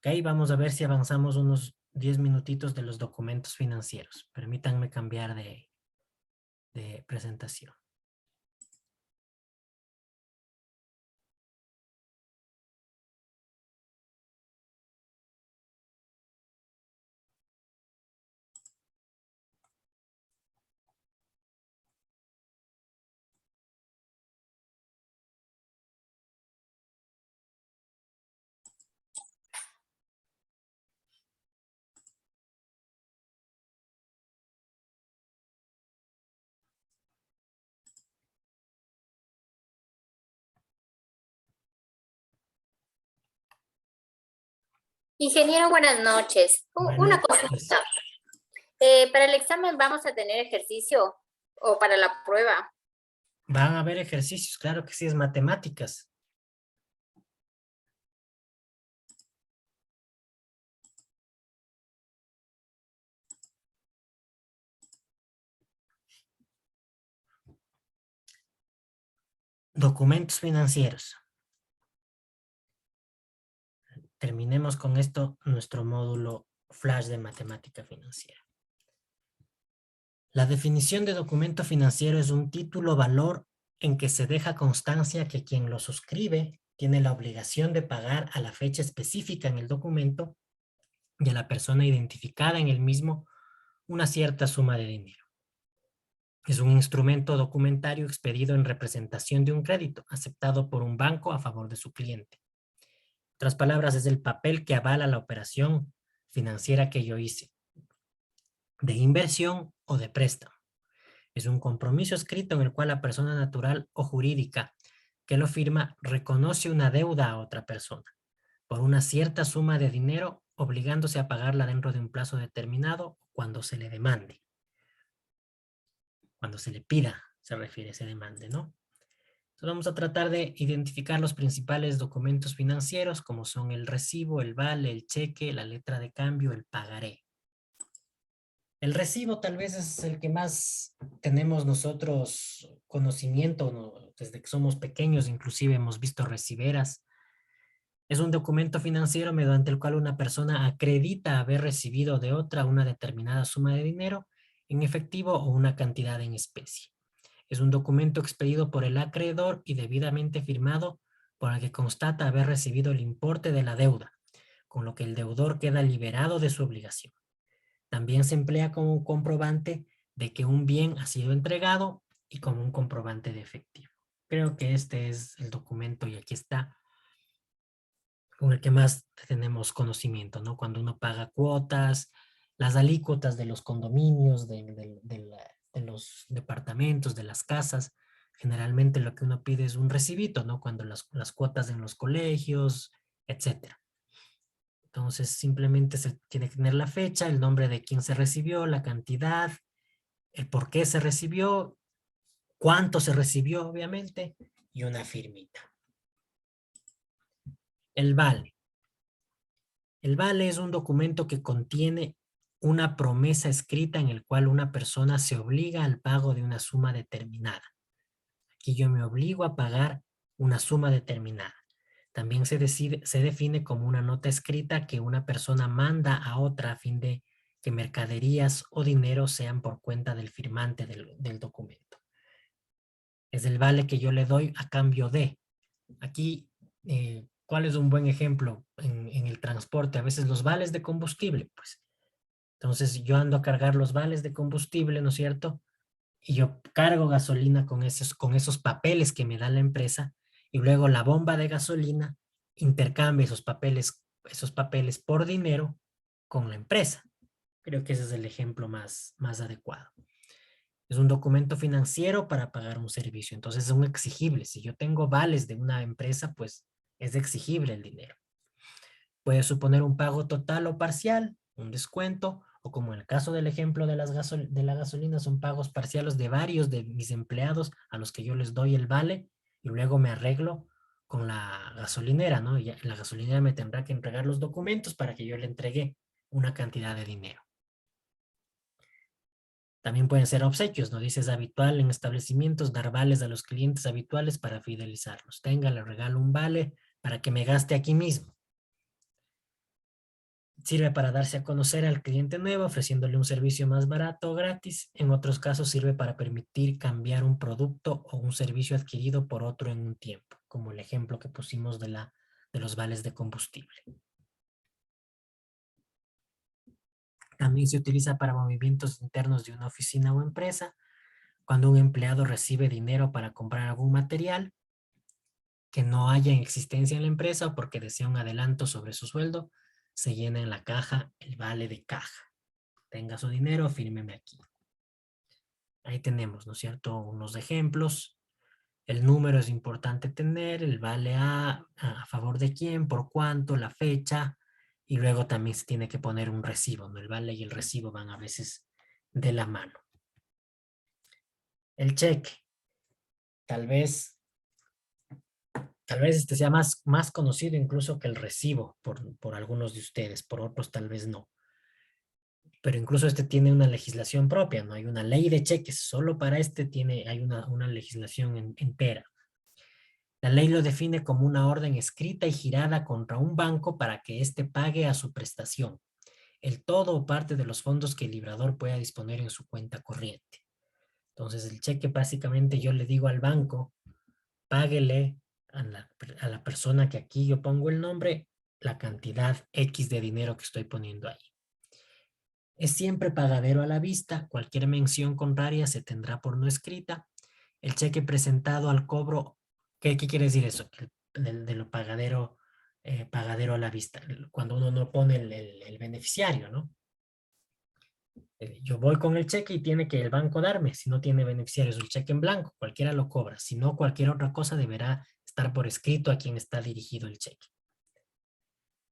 Ok, vamos a ver si avanzamos unos 10 minutitos de los documentos financieros. Permítanme cambiar de presentación. Ingeniero, buenas noches. Una Buenas consulta. noches. ¿Para el examen vamos a tener ejercicio o para la prueba? Van a haber ejercicios, claro que sí, es matemáticas. Documentos financieros. Terminemos con esto, nuestro módulo flash de matemática financiera. La definición de documento financiero es un título valor en que se deja constancia que quien lo suscribe tiene la obligación de pagar a la fecha específica en el documento y a la persona identificada en el mismo una cierta suma de dinero. Es un instrumento documentario expedido en representación de un crédito aceptado por un banco a favor de su cliente. En otras palabras, es el papel que avala la operación financiera que yo hice, de inversión o de préstamo. Es un compromiso escrito en el cual la persona natural o jurídica que lo firma reconoce una deuda a otra persona por una cierta suma de dinero, obligándose a pagarla dentro de un plazo determinado cuando se le demande. Cuando se le pida, se refiere a ese demande, ¿no? Entonces vamos a tratar de identificar los principales documentos financieros, como son el recibo, el vale, el cheque, la letra de cambio, el pagaré. El recibo tal vez es el que más tenemos nosotros conocimiento, ¿no? Desde que somos pequeños, inclusive hemos visto reciberas. Es un documento financiero mediante el cual una persona acredita haber recibido de otra una determinada suma de dinero en efectivo o una cantidad en especie. Es un documento expedido por el acreedor y debidamente firmado por el que constata haber recibido el importe de la deuda, con lo que el deudor queda liberado de su obligación. También se emplea como un comprobante de que un bien ha sido entregado y como un comprobante de efectivo. Creo que este es el documento y aquí está con el que más tenemos conocimiento, ¿no? Cuando uno paga cuotas, las alícuotas de los condominios, de los departamentos, de las casas, generalmente lo que uno pide es un recibito, ¿no? Cuando las cuotas en los colegios, etcétera. Entonces simplemente se tiene que tener la fecha, el nombre de quien se recibió, la cantidad, el por qué se recibió, cuánto se recibió, obviamente, y una firmita. El vale. El vale es un documento que contiene una promesa escrita en el cual una persona se obliga al pago de una suma determinada. Aquí yo me obligo a pagar una suma determinada. También se define como una nota escrita que una persona manda a otra a fin de que mercaderías o dinero sean por cuenta del firmante del documento. Es el vale que yo le doy a cambio de. Aquí, ¿cuál es un buen ejemplo en el transporte? A veces los vales de combustible, pues. Entonces yo ando a cargar los vales de combustible, ¿no es cierto? Y yo cargo gasolina con esos papeles que me da la empresa y luego la bomba de gasolina intercambia esos papeles por dinero con la empresa. Creo que ese es el ejemplo más adecuado. Es un documento financiero para pagar un servicio, entonces es un exigible. Si yo tengo vales de una empresa, pues es exigible el dinero. Puede suponer un pago total o parcial, un descuento, o como en el caso del ejemplo de la gasolina, son pagos parciales de varios de mis empleados a los que yo les doy el vale y luego me arreglo con la gasolinera, ¿no? Y la gasolinera me tendrá que entregar los documentos para que yo le entregue una cantidad de dinero. También pueden ser obsequios, ¿no? Dices habitual en establecimientos dar vales a los clientes habituales para fidelizarlos. Tenga, le regalo un vale para que me gaste aquí mismo. Sirve para darse a conocer al cliente nuevo, ofreciéndole un servicio más barato o gratis. En otros casos sirve para permitir cambiar un producto o un servicio adquirido por otro en un tiempo, como el ejemplo que pusimos de los vales de combustible. También se utiliza para movimientos internos de una oficina o empresa, cuando un empleado recibe dinero para comprar algún material que no haya en existencia en la empresa o porque desea un adelanto sobre su sueldo, se llena en la caja el vale de caja. Tenga su dinero, fírmeme aquí. Ahí tenemos, ¿no es cierto?, unos ejemplos. El número es importante tener, el vale a favor de quién, por cuánto, la fecha, y luego también se tiene que poner un recibo, ¿no? El vale y el recibo van a veces de la mano. El cheque. Tal vez este sea más conocido incluso que el recibo por algunos de ustedes, por otros tal vez no. Pero incluso este tiene una legislación propia, ¿no? Hay una ley de cheques, solo para este hay una legislación entera. La ley lo define como una orden escrita y girada contra un banco para que éste pague a su prestación el todo o parte de los fondos que el librador pueda disponer en su cuenta corriente. Entonces el cheque básicamente yo le digo al banco, páguele a la persona que aquí yo pongo el nombre, la cantidad X de dinero que estoy poniendo ahí. Es siempre pagadero a la vista, cualquier mención contraria se tendrá por no escrita. El cheque presentado al cobro, ¿qué quiere decir eso? De lo pagadero a la vista, cuando uno no pone el beneficiario, ¿no? Yo voy con el cheque y tiene que el banco darme, si no tiene beneficiarios, el cheque en blanco, cualquiera lo cobra, si no cualquier otra cosa deberá estar por escrito a quien está dirigido el cheque.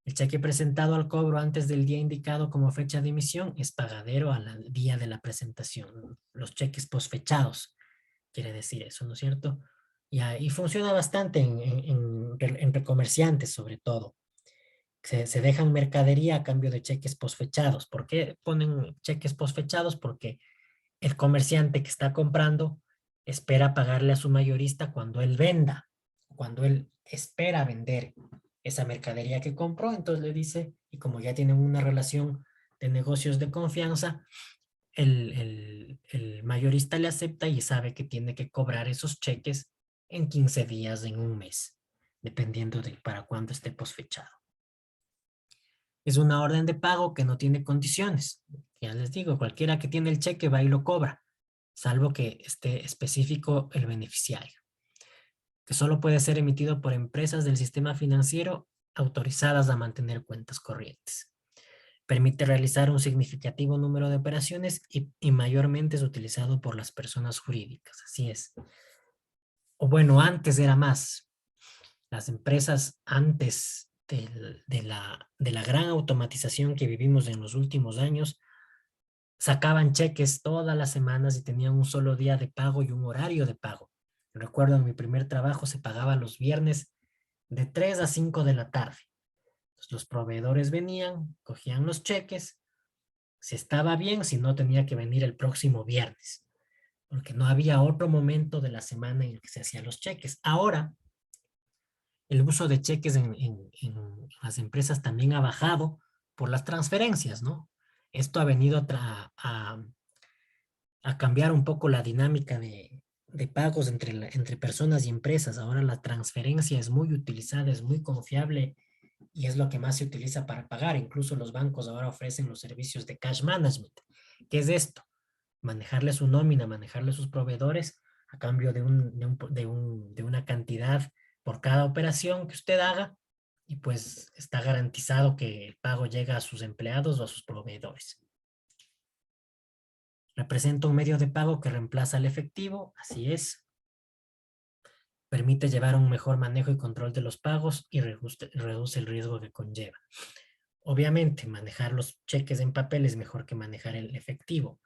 El cheque presentado al cobro antes del día indicado como fecha de emisión es pagadero al día de la presentación. Los cheques posfechados, quiere decir eso, ¿no es cierto? Y funciona bastante entre comerciantes, sobre todo. Se dejan mercadería a cambio de cheques posfechados. ¿Por qué ponen cheques posfechados? Porque el comerciante que está comprando espera pagarle a su mayorista cuando él venda, cuando él espera vender esa mercadería que compró, entonces le dice, y como ya tienen una relación de negocios de confianza, el mayorista le acepta y sabe que tiene que cobrar esos cheques en 15 días, en un mes, dependiendo de para cuándo esté posfechado. Es una orden de pago que no tiene condiciones. Ya les digo, cualquiera que tiene el cheque va y lo cobra, salvo que esté específico el beneficiario, que solo puede ser emitido por empresas del sistema financiero autorizadas a mantener cuentas corrientes. Permite realizar un significativo número de operaciones y mayormente es utilizado por las personas jurídicas, así es. O bueno, antes era más. Las empresas antes de la gran automatización que vivimos en los últimos años, sacaban cheques todas las semanas y tenían un solo día de pago y un horario de pago. Recuerdo en mi primer trabajo se pagaba los viernes de 3 a 5 de la tarde. Entonces, los proveedores venían, cogían los cheques, si estaba bien, si no tenía que venir el próximo viernes, porque no había otro momento de la semana en el que se hacían los cheques. Ahora, el uso de cheques en las empresas también ha bajado por las transferencias, ¿no? Esto ha venido a cambiar un poco la dinámica de pagos entre personas y empresas. Ahora la transferencia es muy utilizada, es muy confiable y es lo que más se utiliza para pagar. Incluso los bancos ahora ofrecen los servicios de cash management. ¿Qué es esto? Manejarle su nómina, manejarle sus proveedores a cambio de una cantidad por cada operación que usted haga y pues está garantizado que el pago llega a sus empleados o a sus proveedores. Representa un medio de pago que reemplaza al efectivo, así es. Permite llevar un mejor manejo y control de los pagos y reduce el riesgo que conlleva. Obviamente, manejar los cheques en papel es mejor que manejar el efectivo.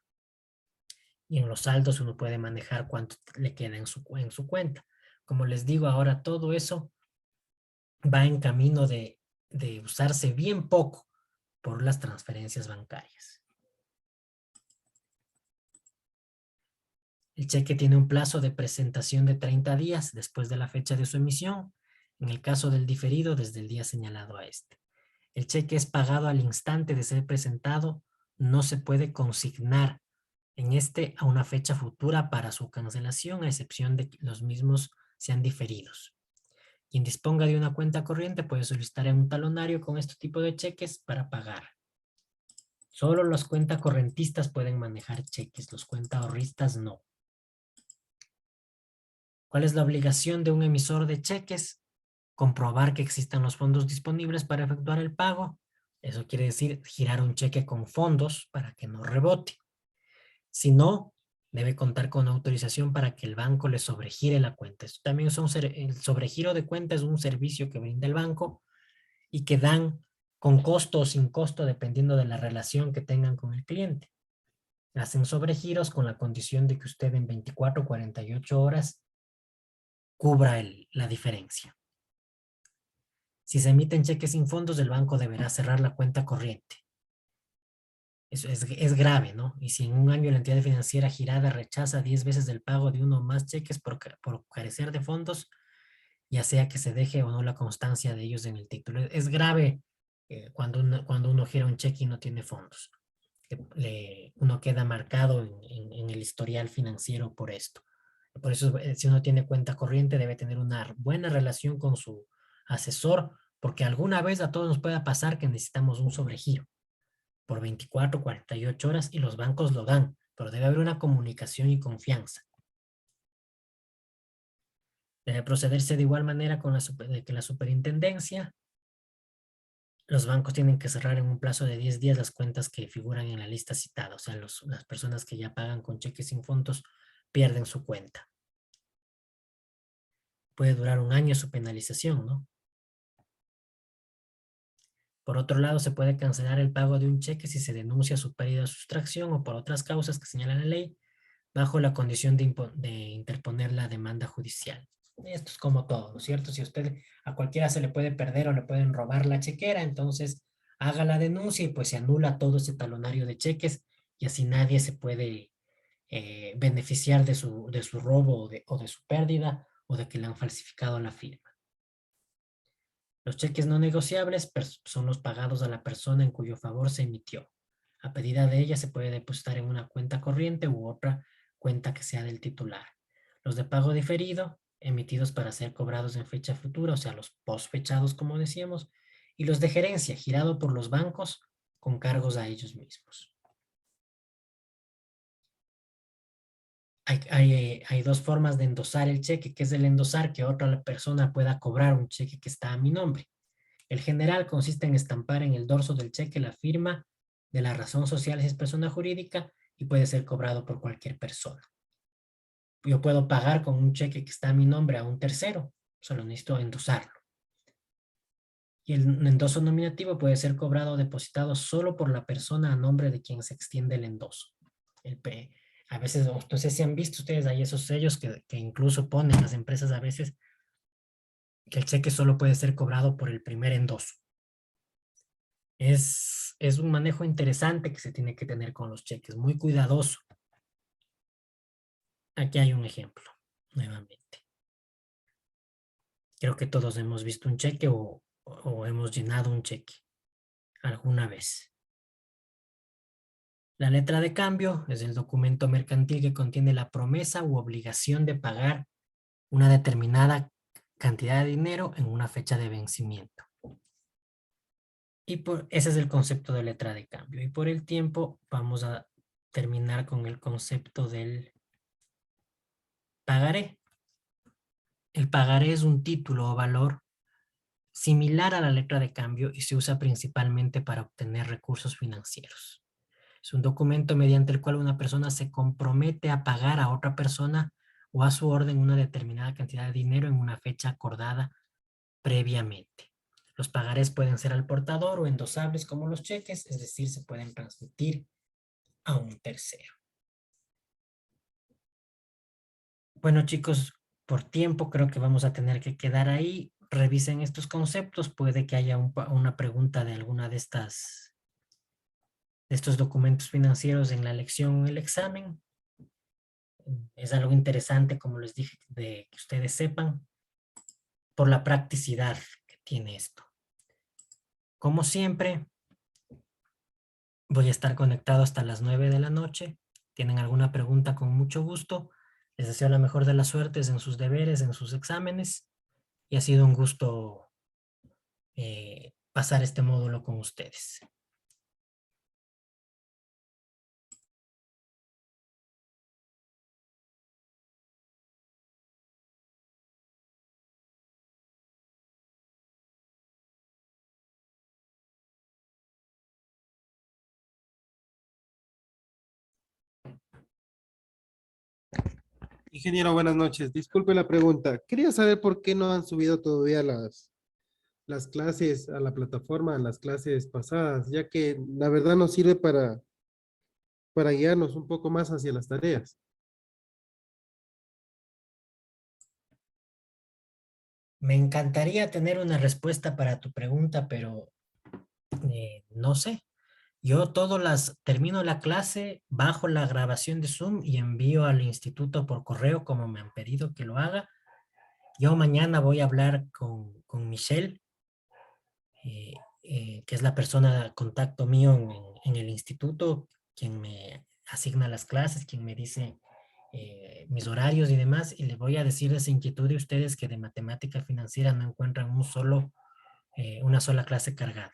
Y en los saldos uno puede manejar cuánto le queda en su cuenta. Como les digo, ahora todo eso va en camino de usarse bien poco por las transferencias bancarias. El cheque tiene un plazo de presentación de 30 días después de la fecha de su emisión, en el caso del diferido desde el día señalado a este. El cheque es pagado al instante de ser presentado, no se puede consignar en este a una fecha futura para su cancelación, a excepción de que los mismos sean diferidos. Quien disponga de una cuenta corriente puede solicitar un talonario con este tipo de cheques para pagar. Solo los cuentacorrentistas pueden manejar cheques, los cuentaahorristas no. ¿Cuál es la obligación de un emisor de cheques? Comprobar que existan los fondos disponibles para efectuar el pago. Eso quiere decir girar un cheque con fondos para que no rebote. Si no, debe contar con autorización para que el banco le sobregire la cuenta. Esto también el sobregiro de cuenta es un servicio que brinda el banco y que dan con costo o sin costo dependiendo de la relación que tengan con el cliente. Hacen sobregiros con la condición de que usted en 24 o 48 horas cubra la diferencia. Si se emiten cheques sin fondos, el banco deberá cerrar la cuenta corriente. Eso es grave, ¿no? Y si en un año la entidad financiera girada rechaza 10 veces el pago de uno o más cheques por carecer de fondos, ya sea que se deje o no la constancia de ellos en el título. Es grave cuando uno gira un cheque y no tiene fondos. Uno queda marcado en el historial financiero por esto. Por eso, si uno tiene cuenta corriente, debe tener una buena relación con su asesor, porque alguna vez a todos nos pueda pasar que necesitamos un sobregiro por 24, 48 horas y los bancos lo dan, pero debe haber una comunicación y confianza. Debe procederse de igual manera con que la superintendencia. Los bancos tienen que cerrar en un plazo de 10 días las cuentas que figuran en la lista citada. O sea, las personas que ya pagan con cheques sin fondos pierden su cuenta. Puede durar un año su penalización, ¿no? Por otro lado, se puede cancelar el pago de un cheque si se denuncia su pérdida o sustracción o por otras causas que señala la ley, bajo la condición de interponer la demanda judicial. Esto es como todo, ¿no es cierto? Si a cualquiera se le puede perder o le pueden robar la chequera, entonces haga la denuncia y pues se anula todo ese talonario de cheques y así nadie se puede beneficiar de su robo o de su pérdida o de que le han falsificado la firma. Los cheques no negociables son los pagados a la persona en cuyo favor se emitió. A pedida de ella se puede depositar en una cuenta corriente u otra cuenta que sea del titular. Los de pago diferido, emitidos para ser cobrados en fecha futura, o sea, los postfechados, como decíamos, y los de gerencia, girado por los bancos con cargos a ellos mismos. Hay dos formas de endosar el cheque, que es el endosar que otra persona pueda cobrar un cheque que está a mi nombre. El general consiste en estampar en el dorso del cheque la firma de la razón social si es persona jurídica y puede ser cobrado por cualquier persona. Yo puedo pagar con un cheque que está a mi nombre a un tercero, solo necesito endosarlo. Y el endoso nominativo puede ser cobrado o depositado solo por la persona a nombre de quien se extiende el endoso. A veces, no sé si han visto ustedes ahí esos sellos que incluso ponen las empresas a veces, que el cheque solo puede ser cobrado por el primer endoso. Es un manejo interesante que se tiene que tener con los cheques, muy cuidadoso. Aquí hay un ejemplo, nuevamente. Creo que todos hemos visto un cheque o hemos llenado un cheque alguna vez. La letra de cambio es el documento mercantil que contiene la promesa u obligación de pagar una determinada cantidad de dinero en una fecha de vencimiento. Y ese es el concepto de letra de cambio. Y por el tiempo vamos a terminar con el concepto del pagaré. El pagaré es un título o valor similar a la letra de cambio y se usa principalmente para obtener recursos financieros. Es un documento mediante el cual una persona se compromete a pagar a otra persona o a su orden una determinada cantidad de dinero en una fecha acordada previamente. Los pagarés pueden ser al portador o endosables como los cheques, es decir, se pueden transmitir a un tercero. Bueno, chicos, por tiempo creo que vamos a tener que quedar ahí. Revisen estos conceptos. Puede que haya una pregunta de alguna de estos documentos financieros en la lección o el examen. Es algo interesante, como les dije, de que ustedes sepan por la practicidad que tiene esto. Como siempre, voy a estar conectado hasta las 9 de la noche. ¿Tienen alguna pregunta? Con mucho gusto. Les deseo la mejor de las suertes en sus deberes, en sus exámenes. Y ha sido un gusto pasar este módulo con ustedes. Ingeniero, buenas noches. Disculpe la pregunta. Quería saber por qué no han subido todavía las clases a la plataforma, las clases pasadas, ya que la verdad nos sirve para guiarnos un poco más hacia las tareas. Me encantaría tener una respuesta para tu pregunta, pero no sé. Yo termino la clase, bajo la grabación de Zoom y envío al instituto por correo como me han pedido que lo haga. Yo mañana voy a hablar con Michelle, que es la persona de contacto mío en el instituto, quien me asigna las clases, quien me dice mis horarios y demás, y le voy a decir esa inquietud de ustedes que de matemática financiera no encuentran una sola clase cargada.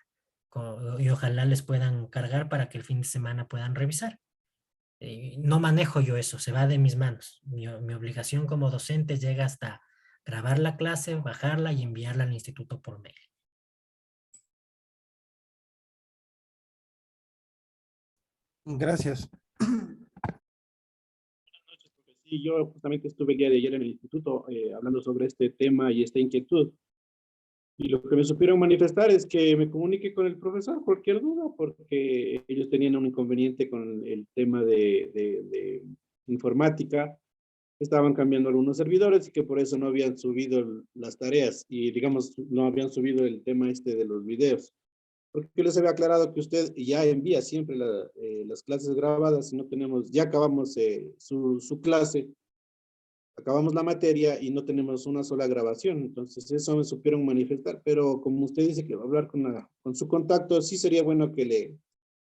Y ojalá les puedan cargar para que el fin de semana puedan revisar. No manejo yo eso, se va de mis manos. Mi obligación como docente llega hasta grabar la clase, bajarla y enviarla al instituto por mail. Gracias. Sí, yo justamente estuve el día de ayer en el instituto hablando sobre este tema y esta inquietud. Y lo que me supieron manifestar es que me comunique con el profesor cualquier duda, porque ellos tenían un inconveniente con el tema de informática. Estaban cambiando algunos servidores y que por eso no habían subido las tareas y, digamos, no habían subido el tema este de los videos. Porque yo les había aclarado que usted ya envía siempre las clases grabadas y no tenemos, ya acabamos su clase, acabamos la materia y no tenemos una sola grabación. Entonces eso me supieron manifestar, pero como usted dice que va a hablar con su contacto, sí sería bueno que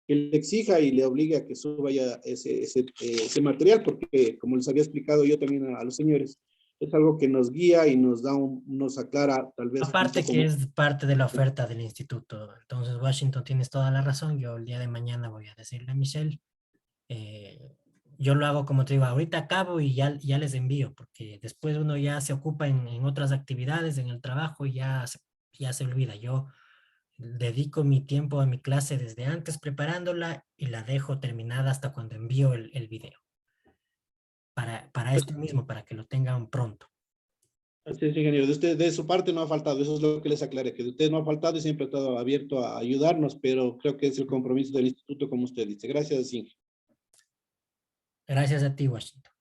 le exija y le obligue a que suba ya ese material, porque como les había explicado yo también a los señores, es algo que nos guía y nos aclara tal vez un Aparte poco que más. es parte de la oferta del instituto. Entonces, Washington, tienes toda la razón. Yo el día de mañana voy a decirle a Michelle. Yo lo hago como te digo, ahorita acabo y ya les envío, porque después uno ya se ocupa en otras actividades, en el trabajo y ya se olvida. Yo dedico mi tiempo a mi clase desde antes preparándola y la dejo terminada hasta cuando envío el video. Para esto mismo, para que lo tengan pronto. Así es, ingeniero. De su parte no ha faltado, eso es lo que les aclaré, que de usted no ha faltado y siempre ha estado abierto a ayudarnos, pero creo que es el compromiso del instituto, como usted dice. Gracias, Inge. Gracias a ti, Washington.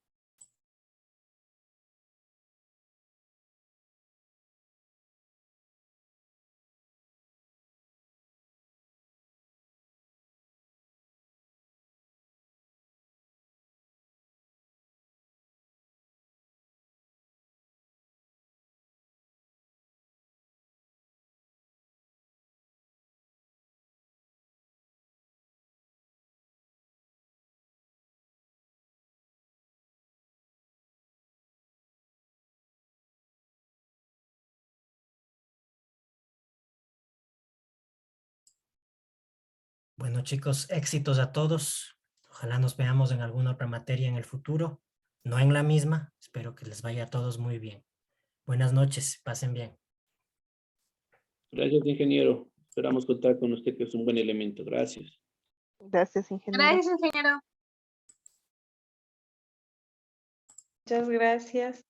Bueno, chicos, éxitos a todos. Ojalá nos veamos en alguna otra materia en el futuro, no en la misma. Espero que les vaya a todos muy bien. Buenas noches, pasen bien. Gracias, ingeniero. Esperamos contar con usted, que es un buen elemento. Gracias. Gracias, ingeniero. Gracias, ingeniero. Muchas gracias.